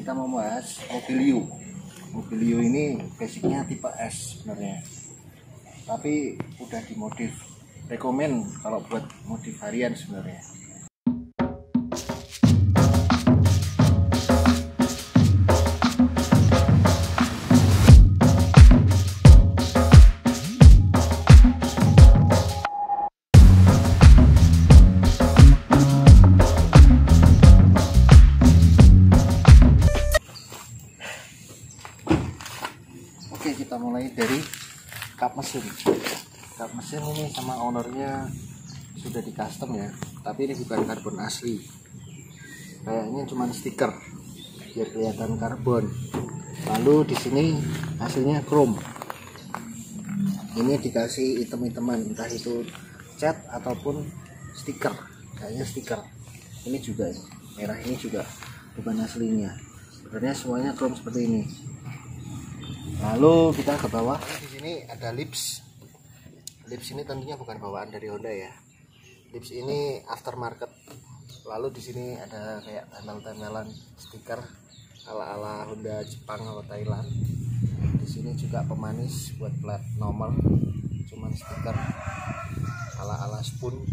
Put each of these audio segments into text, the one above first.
kita mau bahas Mobilio. Mobilio ini basicnya tipe S sebenarnya, tapi udah dimodif. Rekomen kalau buat modif harian sebenarnya. Oke, kita mulai dari kap mesin. Kap mesin ini sama ownernya sudah di custom ya, tapi ini bukan karbon asli, kayaknya cuma stiker biar kelihatan karbon. Lalu di sini hasilnya chrome, ini dikasih hitam-hitaman, entah itu cat ataupun stiker, kayaknya stiker. Ini juga merah, ini juga bukan aslinya, sebenarnya semuanya chrome seperti ini. Lalu kita ke bawah, di sini ada lips. Lips ini tentunya bukan bawaan dari Honda ya. Lips ini aftermarket. Lalu di sini ada kayak tempel-tempelan stiker ala-ala Honda Jepang atau Thailand. Di sini juga pemanis buat plat nomor, cuman stiker ala-ala spoon.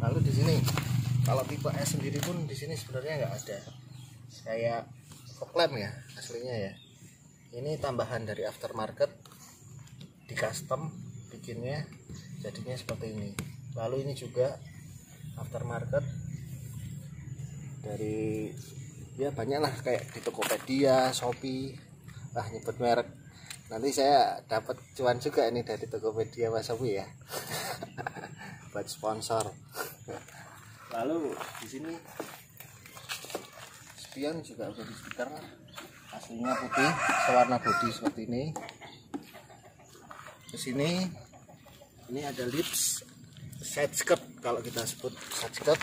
Lalu di sini kalau tipe S sendiri pun di sini sebenarnya nggak ada. Kayak fog lamp ya aslinya ya. Ini tambahan dari aftermarket, di custom bikinnya jadinya seperti ini. Lalu ini juga aftermarket dari ya banyak lah, kayak di Tokopedia, Shopee, nyebut merek. Nanti saya dapat cuan juga ini dari Tokopedia Mas Shopee ya. Buat sponsor. Lalu di sini spion juga udah di stiker, aslinya putih, sewarna bodi seperti ini. Di sini ini ada lips side skirt, kalau kita sebut side skirt,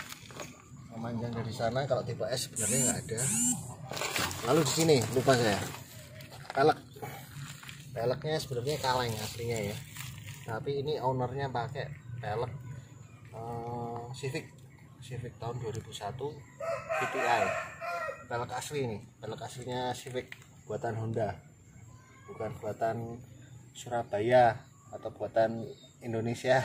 memanjang dari sana. Kalau tipe S sebenarnya nggak ada. Lalu di sini lupa saya, peleknya sebenarnya kaleng aslinya ya, tapi ini ownernya pakai pelek Civic tahun 2001 VTI. Pelek asli nih, pelek aslinya Civic buatan Honda, bukan buatan Surabaya atau buatan Indonesia.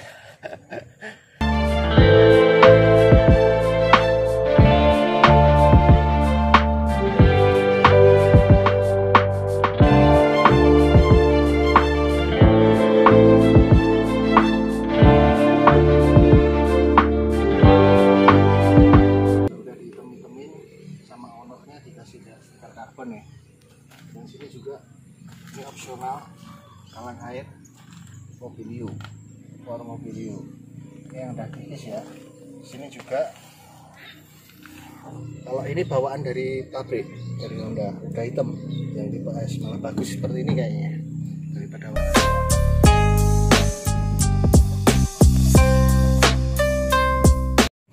Stiker karbon ya. Dan sini juga ini opsional kalang air Mobilio, for Mobilio. Ini yang udah tipis ya. Sini juga kalau ini bawaan dari pabrik dari Honda, udah hitam. Yang tipe S malah bagus seperti ini kayaknya daripada warna.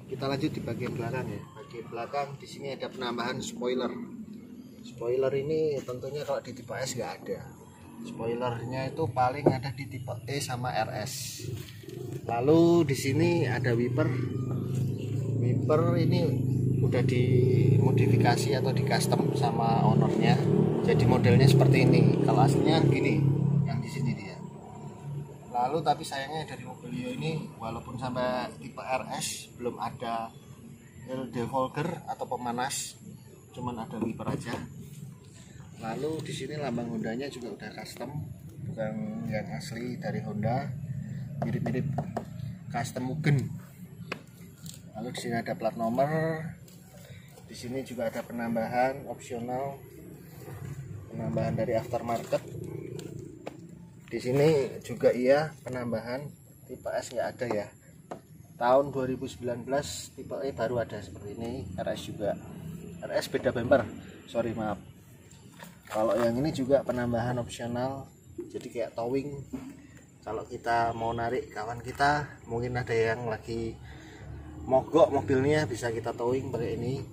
Kita lanjut di bagian belakang ya. Bagian belakang di sini ada penambahan spoiler. Spoiler ini tentunya kalau di tipe S nggak ada. Spoilernya itu paling ada di tipe E sama RS. Lalu di sini ada wiper. Wiper ini udah dimodifikasi atau di custom sama ownernya. Jadi modelnya seperti ini. Kalau aslinya gini, yang di sini dia. Lalu tapi sayangnya dari Mobilio ini walaupun sampai tipe RS belum ada air defogger atau pemanas, cuman ada wiper aja. Lalu di sini lambang Hondanya juga udah custom, bukan yang asli dari Honda, mirip-mirip custom Mugen. Lalu di sini ada plat nomor. Di sini juga ada penambahan opsional, penambahan dari aftermarket. Di sini juga iya penambahan tipe S nggak ada ya. Tahun 2019 tipe E baru ada seperti ini. RS juga, RS beda bumper, sorry maaf. Kalau yang ini juga penambahan opsional, jadi kayak towing. Kalau kita mau narik kawan kita, mungkin ada yang lagi mogok mobilnya, bisa kita towing pakai ini.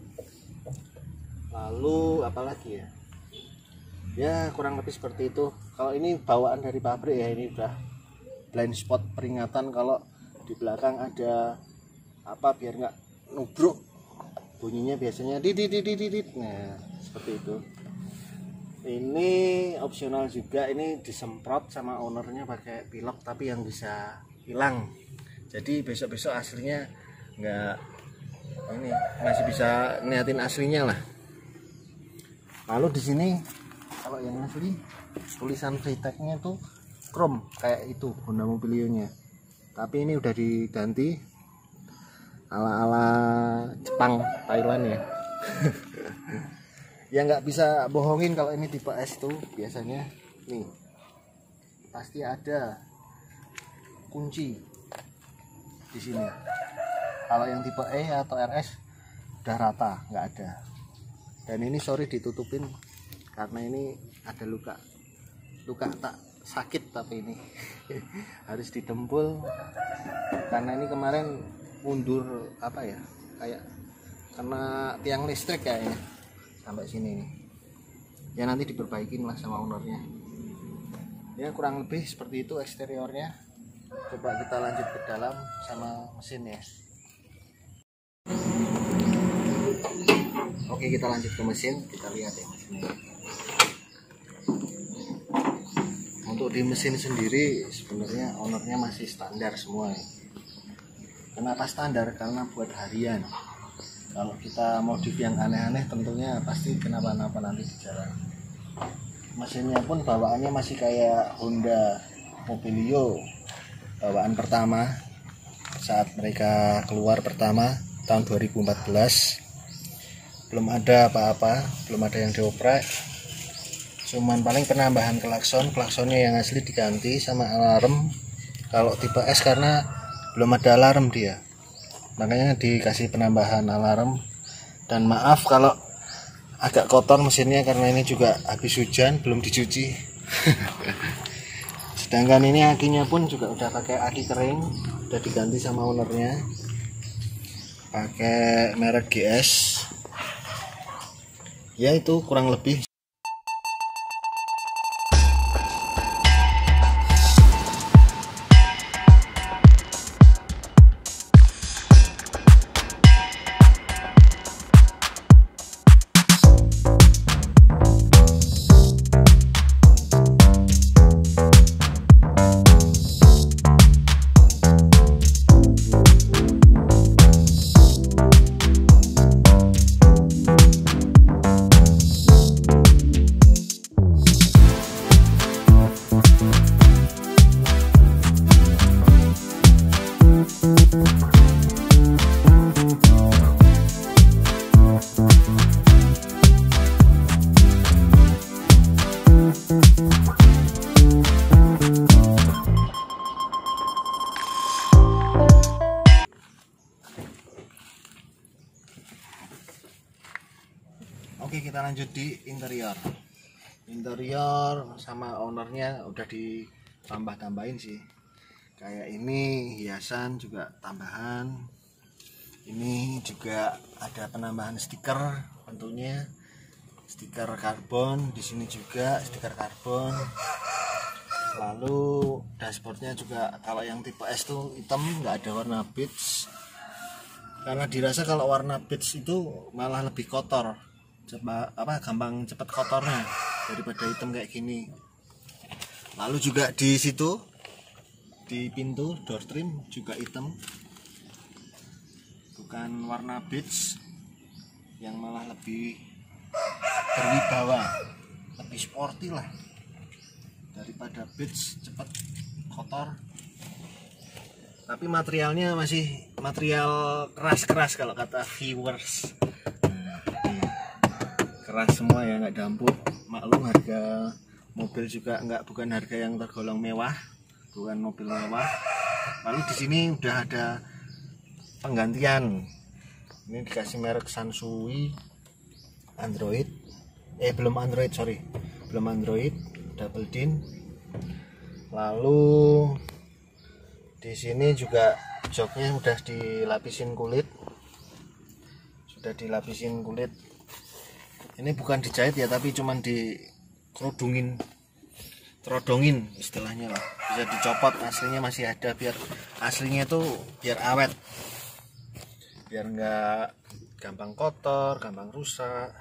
Lalu apalagi ya, ya kurang lebih seperti itu. Kalau ini bawaan dari pabrik ya, ini udah blind spot peringatan kalau di belakang ada apa biar nggak nubruk. Bunyinya biasanya didit. Nah seperti itu. Ini opsional juga, ini disemprot sama ownernya pakai pilok tapi yang bisa hilang. Jadi besok-besok aslinya nggak, ini masih bisa ngeliatin aslinya lah. Lalu di sini kalau yang asli tulisan Freetag-nya itu chrome kayak itu Honda Mobilio-nya. Tapi ini udah diganti ala-ala Jepang, Thailand ya. Ya nggak bisa bohongin kalau ini tipe S tuh biasanya nih pasti ada kunci di sini. Kalau yang tipe E atau RS udah rata, nggak ada. Dan ini sorry ditutupin karena ini ada luka tak sakit, tapi ini harus didempul karena ini kemarin mundur apa ya, kayak kena tiang listrik kayaknya sampai sini nih. Ya nanti diperbaikin lah sama ownernya. Ya kurang lebih seperti itu eksteriornya. Coba kita lanjut ke dalam sama mesin ya. Oke, kita lanjut ke mesin, kita lihat ya mesinnya. Untuk di mesin sendiri sebenarnya ownernya masih standar semua ya. Kenapa standar? Karena buat harian. Kalau kita modif yang aneh-aneh tentunya pasti kenapa-napa nanti di jalan. Mesinnya pun bawaannya masih kayak Honda Mobilio bawaan pertama saat mereka keluar pertama tahun 2014. Belum ada apa-apa, belum ada yang dioprek, cuman paling penambahan klaksonnya yang asli diganti sama alarm. Kalau tipe S karena belum ada alarm dia, makanya dikasih penambahan alarm. Dan maaf kalau agak kotor mesinnya karena ini juga habis hujan belum dicuci. Sedangkan ini akinya pun juga udah pakai aki kering, udah diganti sama ownernya pakai merek GS. Ya itu kurang lebih. Oke, kita lanjut di interior. Interior sama ownernya udah ditambah-tambahin sih. Kayak ini hiasan juga tambahan. Ini juga ada penambahan stiker tentunya. Stiker karbon, di sini juga stiker karbon. Lalu dashboardnya juga kalau yang tipe S tuh hitam, nggak ada warna beige. Karena dirasa kalau warna beige itu malah lebih kotor. Gampang cepat kotornya daripada hitam kayak gini. Lalu juga di situ di pintu door trim juga hitam, bukan warna beige yang malah lebih berwibawa, lebih sporty lah daripada beige cepat kotor. Tapi materialnya masih material keras-keras kalau kata viewers. Keras semua ya, nggak dampur. Maklum harga mobil juga bukan harga yang tergolong mewah, bukan mobil mewah. Lalu di sini udah ada penggantian. Ini dikasih merek Sansui Android. Belum Android, sorry. Belum Android, double din. Lalu di sini juga joknya udah dilapisin kulit. Sudah dilapisin kulit. Ini bukan dijahit ya, tapi cuman terodongin istilahnya lah. Bisa dicopot, aslinya masih ada, biar aslinya itu biar awet, biar nggak gampang kotor, gampang rusak.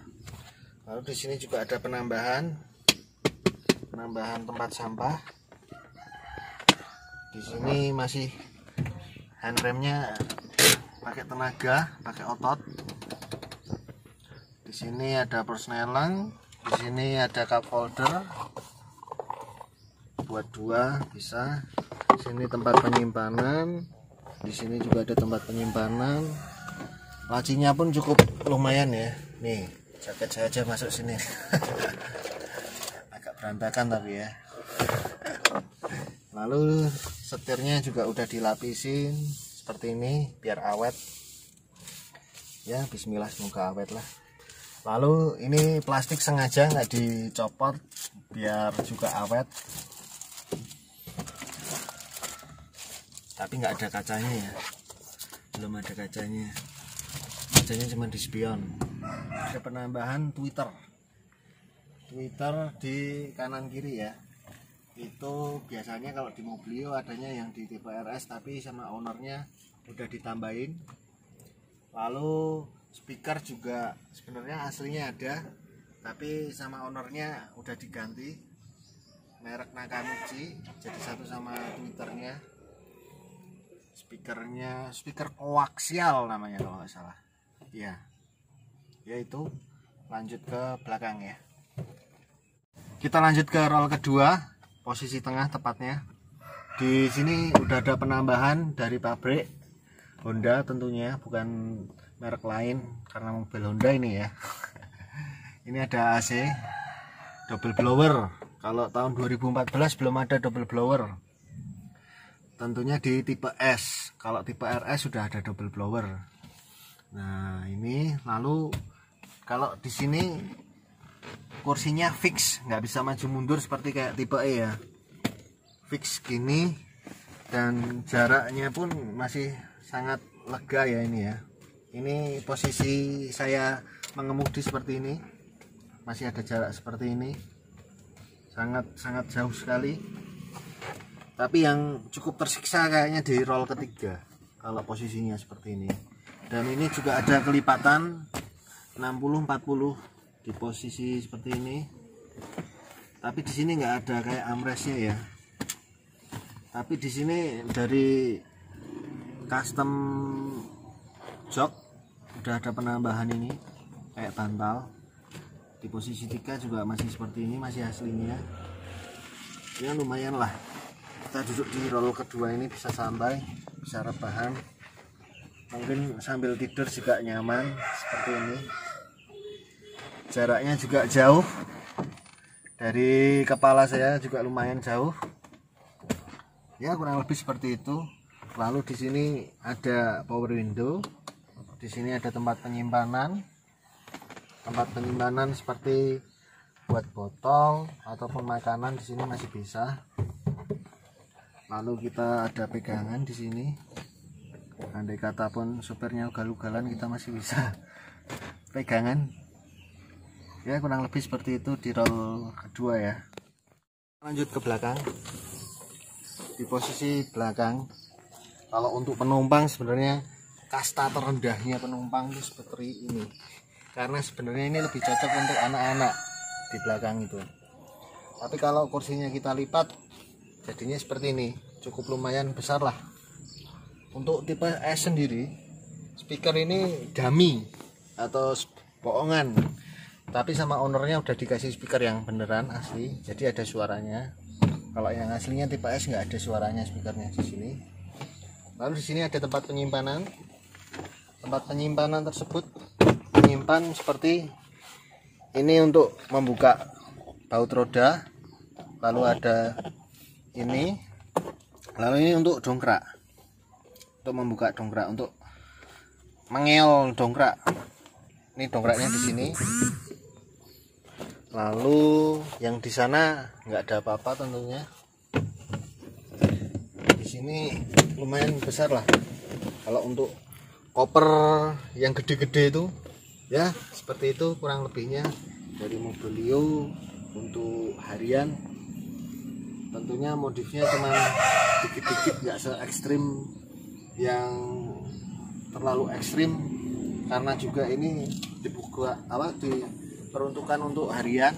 Lalu di sini juga ada penambahan tempat sampah. Di sini masih handremnya pakai tenaga, pakai otot. Di sini ada persneling, di sini ada cup holder buat dua bisa. Di sini tempat penyimpanan, di sini juga ada tempat penyimpanan. Lacinya pun cukup lumayan ya. Nih, jaket saya aja masuk sini. Agak berantakan tapi ya. Lalu setirnya juga udah dilapisin seperti ini biar awet. Ya, bismillah, semoga awet lah. Lalu ini plastik sengaja nggak dicopot biar juga awet. Tapi nggak ada kacanya ya, belum ada kacanya. Kacanya cuma di spion. Ada penambahan Twitter di kanan kiri ya. Itu biasanya kalau di Mobilio adanya yang di tipe RS, tapi sama ownernya udah ditambahin. Lalu speaker juga sebenarnya aslinya ada, tapi sama ownernya udah diganti merek Nakamichi jadi satu sama Twitternya. Speaker koaksial namanya kalau nggak salah ya. Yaitu lanjut ke belakang ya. Kita lanjut ke roll kedua, posisi tengah tepatnya. Di sini udah ada penambahan dari pabrik Honda tentunya, bukan merek lain karena mobil Honda ini ya. Ini ada AC double blower. Kalau tahun 2014 belum ada double blower. Tentunya di tipe S. Kalau tipe RS sudah ada double blower. Nah, ini lalu kalau di sini kursinya fix, nggak bisa maju mundur seperti kayak tipe E ya. Fix gini dan jaraknya pun masih sangat lega ya ini ya. Ini posisi saya mengemudi seperti ini, masih ada jarak seperti ini, sangat jauh sekali. Tapi yang cukup tersiksa kayaknya di roll ketiga kalau posisinya seperti ini. Dan ini juga ada kelipatan 60-40 di posisi seperti ini. Tapi di sini nggak ada kayak armrestnya ya. Tapi di sini dari custom jok udah ada penambahan ini kayak bantal. Di posisi 3 juga masih seperti ini, masih aslinya. Ya lumayan lah. Kita duduk di roll kedua ini bisa santai, bisa rebahan, mungkin sambil tidur juga nyaman seperti ini. Jaraknya juga jauh dari kepala saya, juga lumayan jauh ya, kurang lebih seperti itu. Lalu di sini ada power window, di sini ada tempat penyimpanan seperti buat botol ataupun makanan, di sini masih bisa. Lalu kita ada pegangan di sini. Andai kata pun sopirnya ugal-ugalan, kita masih bisa pegangan. Ya kurang lebih seperti itu di roll kedua ya. Lanjut ke belakang. Di posisi belakang, kalau untuk penumpang sebenarnya kasta terendahnya penumpang itu seperti ini. Karena sebenarnya ini lebih cocok untuk anak-anak di belakang itu. Tapi kalau kursinya kita lipat, jadinya seperti ini, cukup lumayan besar lah. Untuk tipe S sendiri, speaker ini dummy atau bohongan, tapi sama ownernya udah dikasih speaker yang beneran asli, jadi ada suaranya. Kalau yang aslinya tipe S nggak ada suaranya speakernya di sini. Lalu di sini ada tempat penyimpanan. Tempat penyimpanan tersebut menyimpan seperti ini untuk membuka baut roda. Lalu ada ini, lalu ini untuk dongkrak, untuk membuka dongkrak, untuk mengeol dongkrak. Ini dongkraknya di sini. Lalu yang di sana nggak ada apa-apa tentunya. Di sini lumayan besar lah. Kalau untuk koper yang gede-gede itu, ya seperti itu kurang lebihnya dari Mobilio untuk harian. Tentunya modifnya cuma dikit-dikit, nggak se ekstrim yang terlalu ekstrim, karena juga ini dibuka peruntukan untuk harian.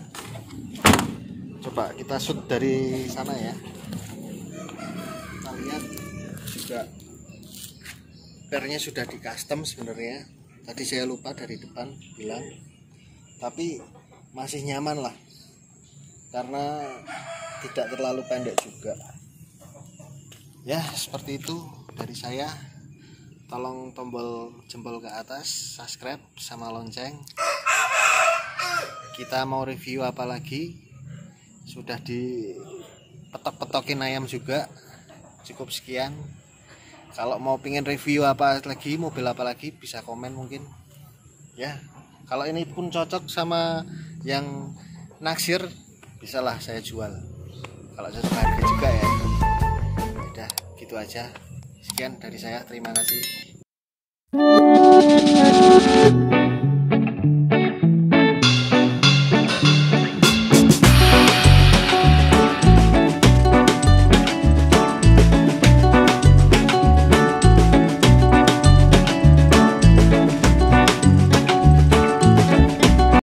Coba kita shoot dari sana ya. Kita lihat juga pernya sudah di custom sebenarnya. Tadi saya lupa dari depan bilang, tapi masih nyaman lah karena tidak terlalu pendek juga ya. Seperti itu dari saya. Tolong tombol jempol ke atas, subscribe sama lonceng. Kita mau review apa lagi? Sudah dipetok-petokin ayam juga. Cukup sekian. Kalau mau pengen review apa lagi, mobil apa lagi, bisa komen mungkin ya. Kalau ini pun cocok sama yang naksir, bisalah saya jual. Kalau cocok harga juga ya. Udah gitu aja. Sekian dari saya, terima kasih.